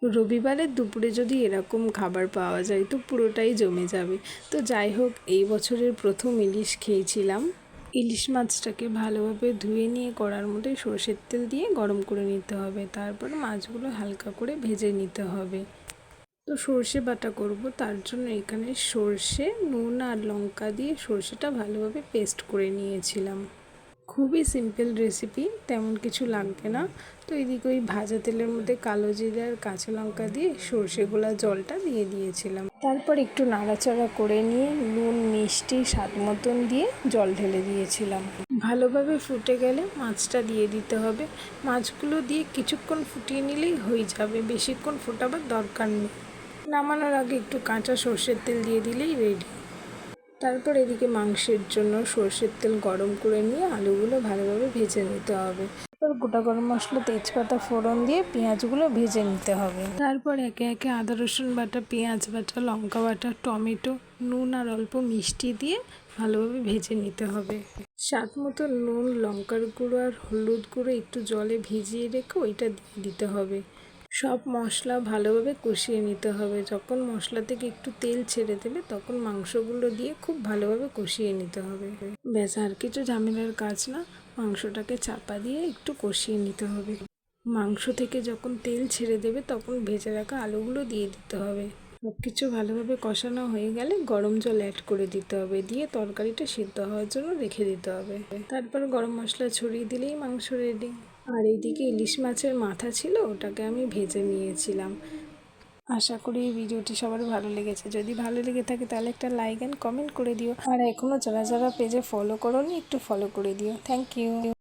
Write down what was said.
রবিবারের দুপুরে যদি এরকম খাবার পাওয়া যায় তো পুরোটাই জমে যাবে। তো যাই হোক, এই বছরের প্রথম ইলিশ খেয়েছিলাম। ইলিশ মাছটাকে ভালোভাবে ধুয়ে নিয়ে কড়ার মধ্যে সর্ষের তেল দিয়ে গরম করে নিতে হবে। তারপর মাছগুলো হালকা করে ভেজে নিতে হবে। তো সর্ষে বাটা করব, তার জন্য এখানে সর্ষে, নুন আর লঙ্কা দিয়ে সর্ষেটা ভালোভাবে পেস্ট করে নিয়েছিলাম। খুবই সিম্পল রেসিপি, তেমন কিছু লাগবে না। তো এদিকে ওই ভাজা তেলের মধ্যে কালো জিরে আর কাঁচা লঙ্কা দিয়ে সর্ষে গোলা জলটা দিয়ে দিয়েছিলাম। তারপর একটু নাড়াচাড়া করে নিয়ে নুন মিষ্টি স্বাদ মতন দিয়ে জল ঢেলে দিয়েছিলাম। ভালোভাবে ফুটে গেলে মাছটা দিয়ে দিতে হবে। মাছগুলো দিয়ে কিছুক্ষণ ফুটিয়ে নিলেই হয়ে যাবে, বেশিক্ষণ ফোটাবার দরকার নেই। নামানোর আগে একটু কাঁচা সর্ষের তেল দিয়ে দিলেই রেডি। তারপর এদিকে মাংসের জন্য সর্ষের তেল গরম করে নিয়ে আলুগুলো ভালোভাবে ভেজে নিতে হবে। তারপর গোটা গরম মশলা, তেজপাতা ফোড়ন দিয়ে পেঁয়াজগুলো ভেজে নিতে হবে। তারপর একে একে আদা রসুন বাটা, পেঁয়াজ বাটা, লঙ্কা বাটা, টমেটো, নুন আর অল্প মিষ্টি দিয়ে ভালোভাবে ভেজে নিতে হবে। স্বাদ মতো নুন, লঙ্কার গুঁড়ো আর হলুদ গুঁড়ো একটু জলে ভিজিয়ে রেখে ওইটা দিয়ে দিতে হবে। সব মশলা ভালোভাবে কষিয়ে নিতে হবে। যখন মশলা থেকে একটু তেল ছেড়ে দেবে তখন মাংসগুলো দিয়ে খুব ভালোভাবে কষিয়ে নিতে হবে। ব্যাস, আর কিছু ঝামেলার কাজ না। মাংসটাকে চাপা দিয়ে একটু কষিয়ে নিতে হবে। মাংস থেকে যখন তেল ছেড়ে দেবে তখন ভেজে রাখা আলুগুলো দিয়ে দিতে হবে। সব কিছু ভালোভাবে কষানো হয়ে গেলে গরম জল অ্যাড করে দিতে হবে, দিয়ে তরকারিটা সিদ্ধ হওয়ার জন্য রেখে দিতে হবে। তারপর গরম মশলা ছড়িয়ে দিলেই মাংস রেডি। আর এইদিকে ইলিশ মাছের মাথা ছিল, ওটাকে আমি ভেজে নিয়েছিলাম। আশা করি এই ভিডিওটি সবার ভালো লেগেছে। যদি ভালো লেগে থাকে তাহলে একটা লাইক অ্যান্ড কমেন্ট করে দিও। আর এখনও যারা যারা পেজে ফলো করোনি একটু ফলো করে দিও। Thank you.